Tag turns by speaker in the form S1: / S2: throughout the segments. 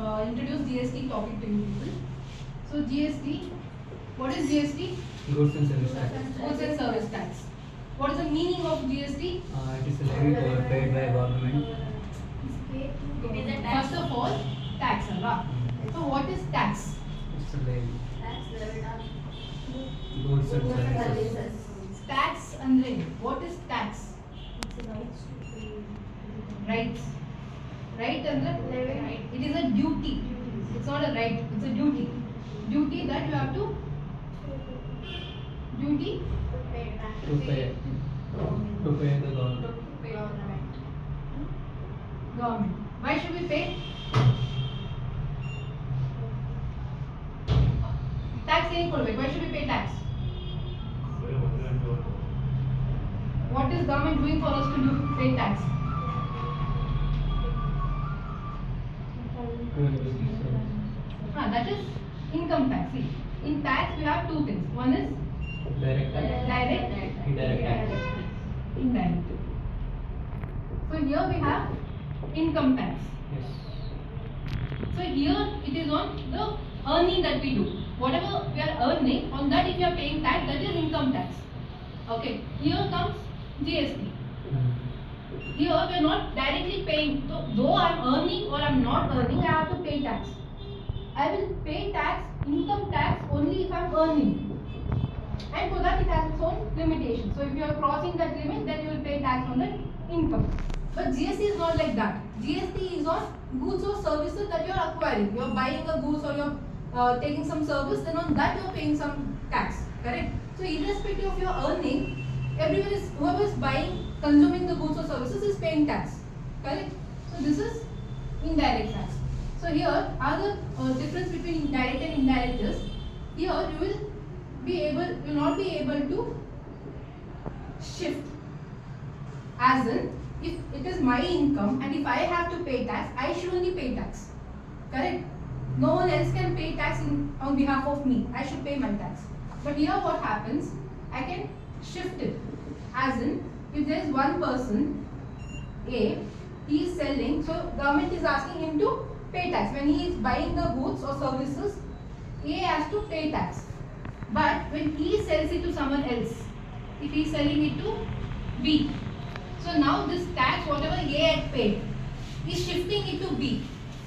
S1: introduce GST topic to you people. So GST, what is GST?
S2: Goods and service tax.
S1: Goods and service tax. What is the meaning of GST?
S2: It is a levy paid by government.
S1: First of all, tax, alva. So what is tax?
S2: It's a levy. Goods and services.
S1: Tax andre what is tax? Rights. Right andre it is a duty. It's not a right. It's a duty. Duty that you have to. Duty.
S2: To pay the government.
S1: Government. Why should we pay? Tax any ಕೊಡ್ಬೇಕು. Why should we pay tax? What is government doing for us to do pay tax? That is income tax. See, in tax we have two things. One is
S2: Direct tax.
S1: direct,
S2: Indirect tax.
S1: indirect. So here we have income tax.
S2: Yes.
S1: So here it is on the earning that we do. Whatever we are earning, on that if you are paying tax, that is income tax. Okay. Here comes GST. Here we are not directly paying. So though I am earning or I am not earning, I have to pay tax. I will pay tax, income tax only if I am earning. And for that it has its own limitation. So if you are crossing that limit, then you will pay tax on that income. But GST is not like that. GST is on goods or services that you are acquiring. You are buying a goods or you are taking some service, then on that you are paying some tax. Correct? So irrespective of your earning, everyone is, whoever is buying, consuming the goods or services is paying tax. Correct? So this is indirect tax. So here are the difference between direct and indirect is, here you will not be able to shift. As in, if it is my income and if I have to pay tax, I should only pay tax. Correct? No one else can pay tax on behalf of me. I should pay my tax. But here what happens, I can shift it. As in, if there is one person, A, he is selling, so government is asking him to pay tax. When he is buying the goods or services, A has to pay tax. But when he sells it to someone else, if he is selling it to B, so now this tax, whatever A had paid, is shifting it to B.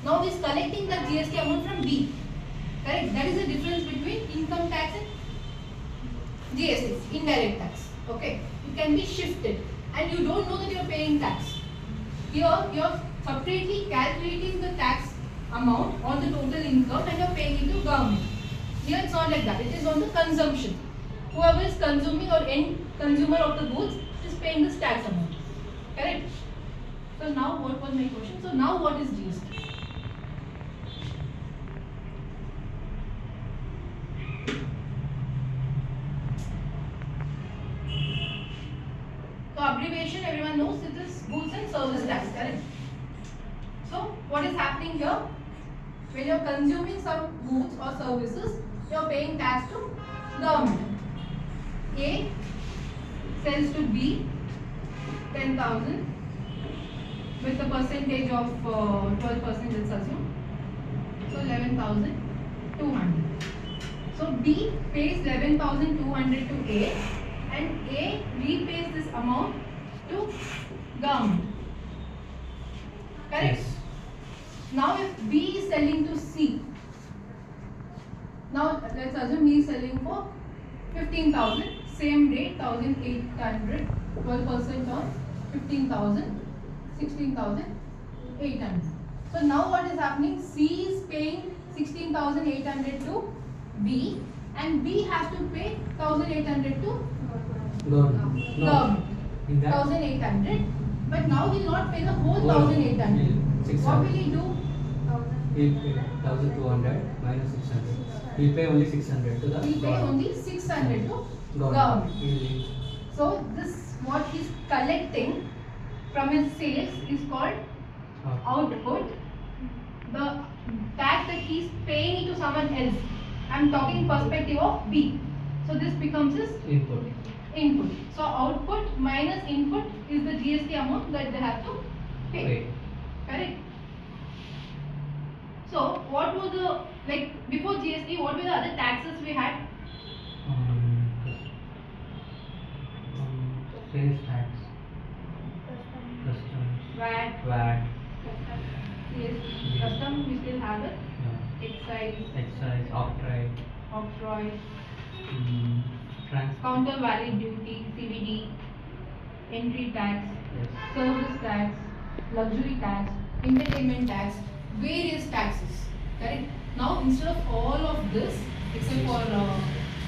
S1: Now he is collecting the GST amount from B. Correct? That is the difference between income tax and GST, indirect tax. Okay? It can be shifted and you don't know that you are paying tax. Here you are separately calculating the tax amount on the total income and you are paying it to government. Here it's not like that. It is on the consumption. Whoever is consuming or end consumer of the goods is paying this tax amount. Correct? So now what was my question? So now what is GST? So abbreviation everyone knows it is goods and service tax. Correct? So what is happening here? When you are consuming some goods or services, you are paying tax to government. A sells to B 10,000 with the percentage of 12%, let's assume. So 11,200. So B pays 11,200 to A and A repays this amount to government. Correct?
S2: Yes.
S1: Now if B is selling to C, now let's assume he is selling for 15,000, same rate 1,800, 12% on 15,000, 16,800. So now what is happening? C is paying 16,800 to B and B has to pay 1,800 to
S2: Government.
S1: government.
S2: In that
S1: 1,800, but now he will not pay the whole 1,800. What will he do?
S2: He'll pay 1,200 minus 600. He'll pay only 600 to the
S1: He will pay
S2: government.
S1: only 600 to government.
S2: He'll-
S1: So this what he is collecting from his sales is called output. The tax that he is paying it to someone else. I am talking perspective of B. So this becomes his
S2: input.
S1: input. So output minus input is the GST amount that they have to pay.
S2: Pay.
S1: Correct? So what was the, like before GST, what were the other taxes we had?
S2: Sales tax, customs, VAT,
S1: GST, custom we still have it,
S2: yeah,
S1: excise,
S2: octroi,
S1: octroi,
S2: transport,
S1: countervalid duty, CVD, entry tax,
S2: yes,
S1: service tax, luxury tax, entertainment tax, various taxes. Correct? Now instead of all of this, except for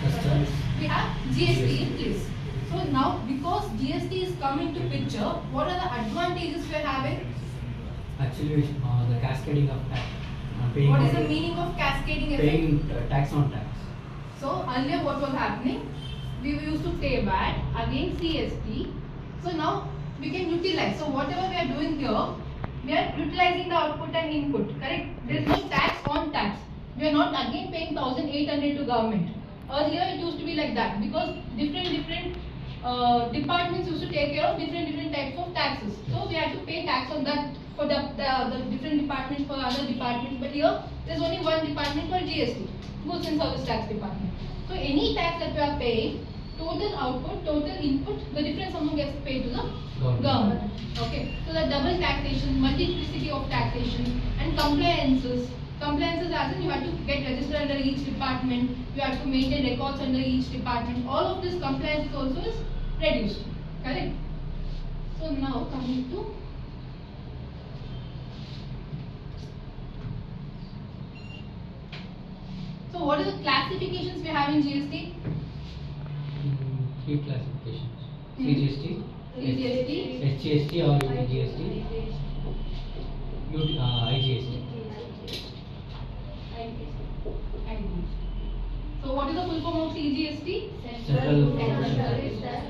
S2: customs,
S1: we have GST in place. So now because GST is coming to picture, what are the advantages we are having?
S2: actually the cascading of tax,
S1: What is the meaning of cascading effect?
S2: paying tax on tax.
S1: So earlier what was happening? We used to pay VAT, again CST. So now we can utilize. So whatever we are doing here, we are utilizing the output and input. Correct? There is no tax on tax. We are not again paying 1,800 to government. Earlier it used to be like that because different departments used to take care of different types of taxes. So we had to pay tax on that for the different departments, for other departments. But here there is only one department for GST, Goods and Service Tax Department. So any tax that we are paying, total output, total input, the difference amount gets paid to the government. Okay. So the double taxation, multiplicity of taxation, and compliances. Compliances as in you have to get registered under each department, you have to maintain records under each department. All of this compliance also is reduced. Correct? So now coming to so what are the classifications we have in GST?
S2: Three classifications: CGST,
S1: CGST,
S2: HGST or UTGST, IGST.
S1: So what is the full form of CGST?
S2: Central Government Service Tax,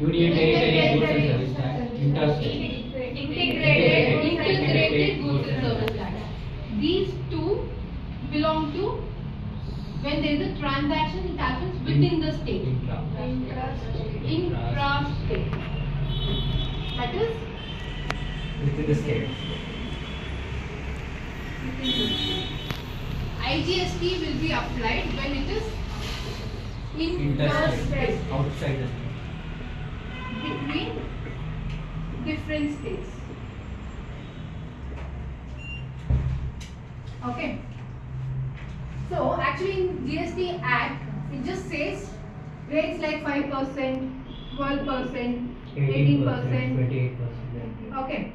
S2: Union Territory Goods and Service Tax, Interstate,
S1: Integrated Goods and Service Tax. These two belong to when there is a transaction, it happens within the state. Intra-state. That is
S2: within the state.
S1: IGST will be applied when it is
S2: Interstate,
S1: interstate,
S2: outside the state.
S1: between different states. Okay. So actually in GST Act, it just says rates like 5%, 12%, 18%.
S2: 28%.
S1: Okay.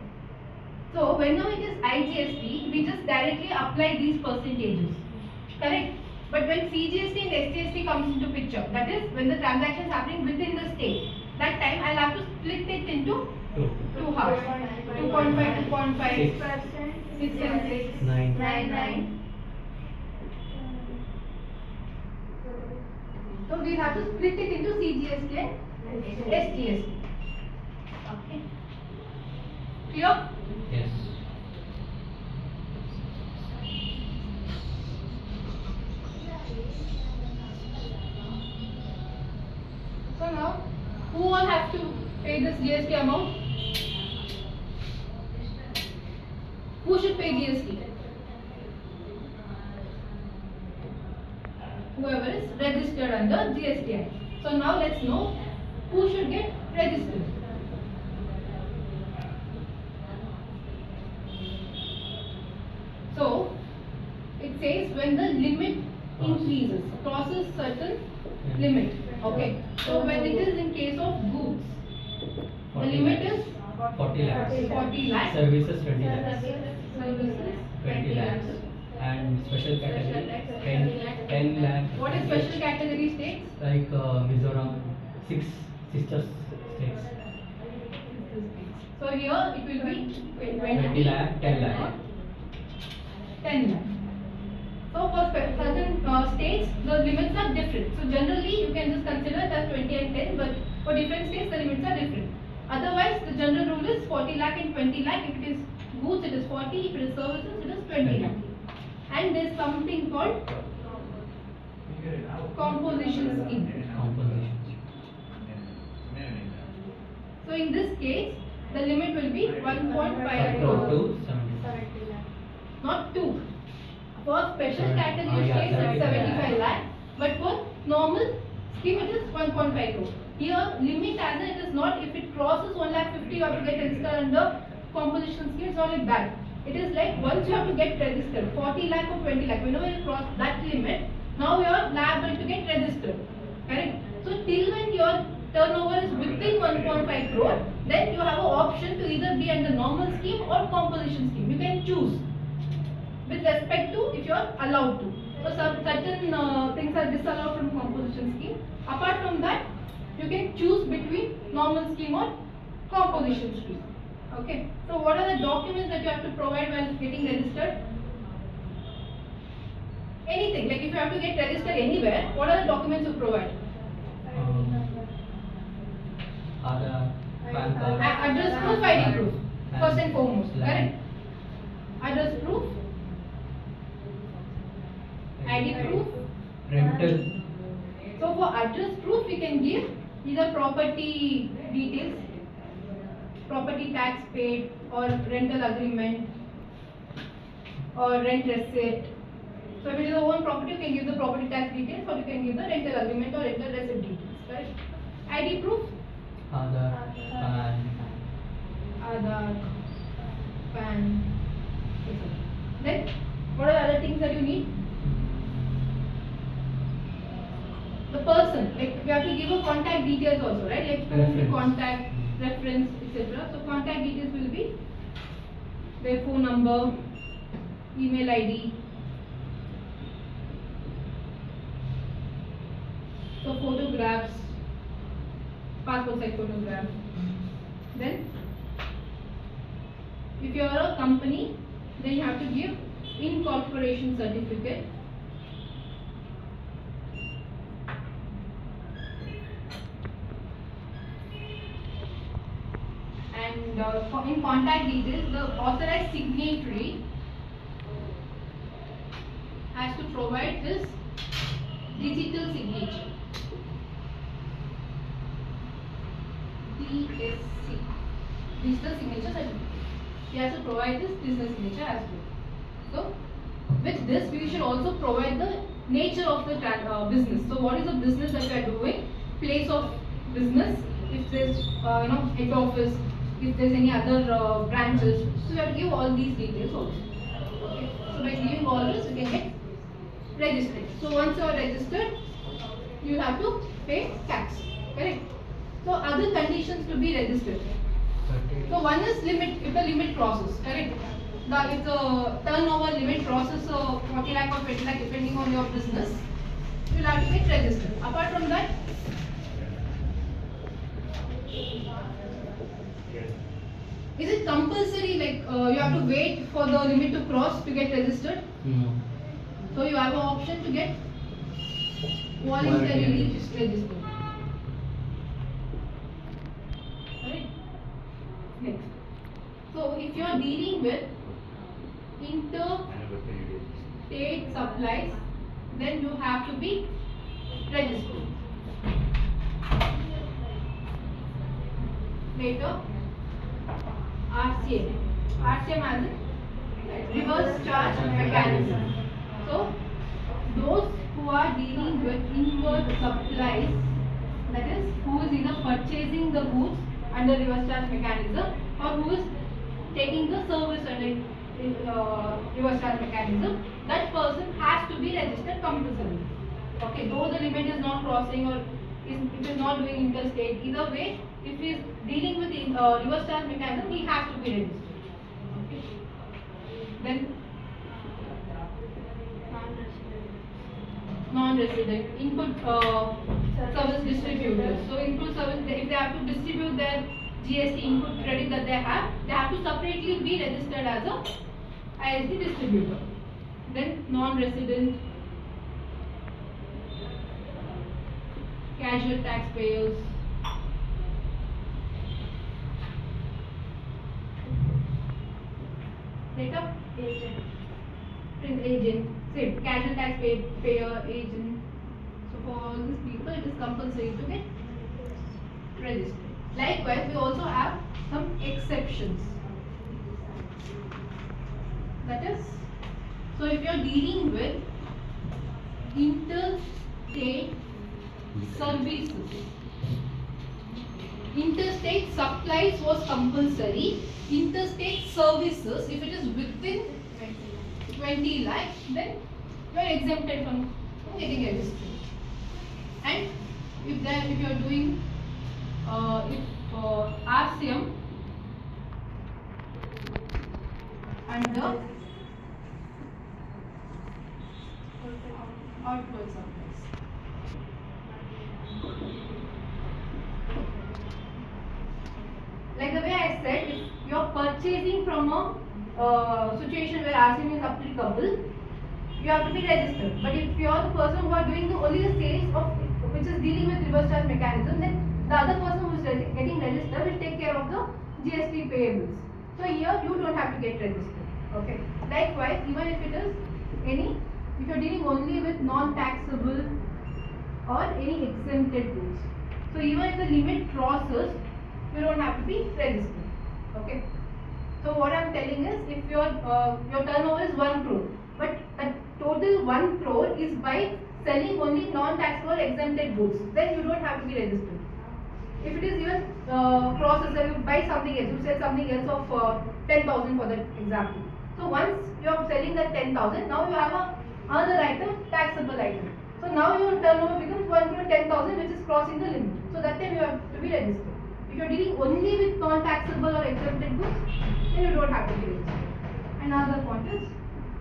S1: So whenever it is IGST, we just directly apply these percentages. Correct? But when CGST and SGST comes into picture, that is when the transaction is happening within the state, that time I'll have to split it into two halves. 2.5, 2.5, 6 and 6,
S2: 9.
S1: 9. So we have to split it into CGST and SGST. Okay. Clear?
S2: Yes.
S1: So now, who all have to pay this GST amount? Who should pay GST? Whoever is registered under GST Act. So now let's know who should get registered. So it says when the limit increases, crosses certain limit. Okay. So when it is in case of goods, the limit is
S2: 40 lakhs.
S1: 40 lakhs.
S2: Services 20 lakhs.
S1: Services
S2: 20 lakhs. And special category 10 lakhs.
S1: What is special category states?
S2: Like Mizoram, 6 sister states.
S1: So here it will be
S2: 20 lakh, 10 lakh.
S1: 10 lakh. So for certain states, the limits are different. So generally you can just consider it as 20 and 10, but for different states the limits are different. Otherwise, the general rule is 40 lakh and 20 lakh. If it is goods, it is 40. If it is services, it is 20 lakh. And there is something called composition scheme. So in this case, the limit will be 1.5 crore.
S2: To
S1: up to. For special category
S2: yeah,
S1: states it's
S2: 75
S1: 75 lakh, but for normal scheme it is 1.5 crore. Here limit as in it is not, if it crosses 1 lakh 50 you have to get registered under composition scheme. It's not like that. It is like once you have to get registered 40 lakh or 20 lakh, whenever you cross that limit, now you are liable to get registered. Correct? So till when your turnover is within 1.5 crore, then you have an option to either be under normal scheme or composition scheme. You can choose with respect to if you are allowed to. So certain things are disallowed from composition scheme. Apart from that, you can choose between normal scheme or composition scheme. Okay. So what are the documents that you have to provide while getting registered? Anything. Like if you have to get registered anywhere, what are the documents you provide?
S2: Aadhaar, PAN card.
S1: Address proof, ID proof. First and foremost.
S2: Land.
S1: Correct. Address proof, ID proof.
S2: Rental.
S1: So for address proof, we can give either property details, property tax paid, or rental agreement, or rent receipt. So if it is a own property, you can give the property tax details, or you can give the rental agreement or rental receipt details. Correct? ID proof,
S2: Aadhaar, PAN.
S1: Aadhaar, PAN, etc. Then what are the other things that you need? The person, like we have to give a contact details also, right? Like
S2: Reference.
S1: contact, reference, etc. So contact details will be their phone number, email ID. So photographs, passport size photograph. Then if you are a company, then you have to give incorporation certificate. And in contact details, the authorized signatory has to provide this digital signature. DSC, digital signature certificate. He has to provide this digital signature as well. So, with this, we should also provide the nature of the business. So, what is the business that we are doing? Place of business. If there's head office, if there's any other branches, so you have to give all these details also. Okay. So, by giving all this, you can get registered. So, once you are registered, you have to pay tax. Correct? So, other conditions to be registered. So, one is limit, if the limit crosses, correct? If the turnover limit crosses 40 lakh or 20 lakh depending on your business, you will have to get registered. Apart from that, is it compulsory, like you have to wait for the limit to cross to get registered?
S2: No.
S1: So you have an option to get voluntarily registered. Right? Next. So if you are dealing with inter-state supplies, then you have to be registered. Later, RCM. RCM as in reverse charge mechanism. So, those who are dealing with inward supplies, that is, who is either purchasing the goods under reverse charge mechanism or who is taking the service under reverse charge mechanism, that person has to be registered compulsorily. Okay, though the limit is not crossing or it is not doing interstate, either way, if he is dealing with the reverse charge mechanism, he has to be registered. Okay. Then non-resident input service distributors. So input service, if they have to distribute their GST input credit that they have to separately be registered as a ISD distributor. Then non-resident, casual taxpayers, later agent, same casual taxpayer, agent. So for all these people, it is compulsory to get registered. Likewise, we also have some exceptions. That is So if you are dealing with interstate services, interstate supplies was compulsory. Interstate services, if it is within 20 lakhs, then you are exempted from getting registered. And if you are doing RCM under outward supplies. Like the way I said, if you are purchasing from a situation where RCM is applicable, you have to be registered. But if you are the person who are doing only the sales of which is dealing with reverse charge mechanism, then the other person who is getting registered will take care of the GST payables. So here you don't have to get registered. Okay. Likewise, even if it is if you are dealing only with non-taxable or any exempted goods. So even if the limit crosses, you don't have to be registered. Okay. So what I am telling is, if your turnover is 1 crore, but a total 1 crore is by selling only non-taxable exempted goods, then you don't have to be registered. If it is even crosses, that you buy something else, you sell something else of 10,000 for that example. So once you are selling that 10,000, now you have another item, taxable item. So now your turnover becomes 1 crore 10,000, which is crossing the limit. So that time you have to be registered. If you are dealing only with non-taxable or exempted goods, then you don't have to be registered. Another point is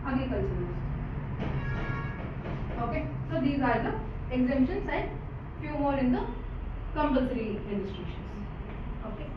S1: agricultural goods. Okay, so these are the exemptions and few more in the compulsory registrations. Okay.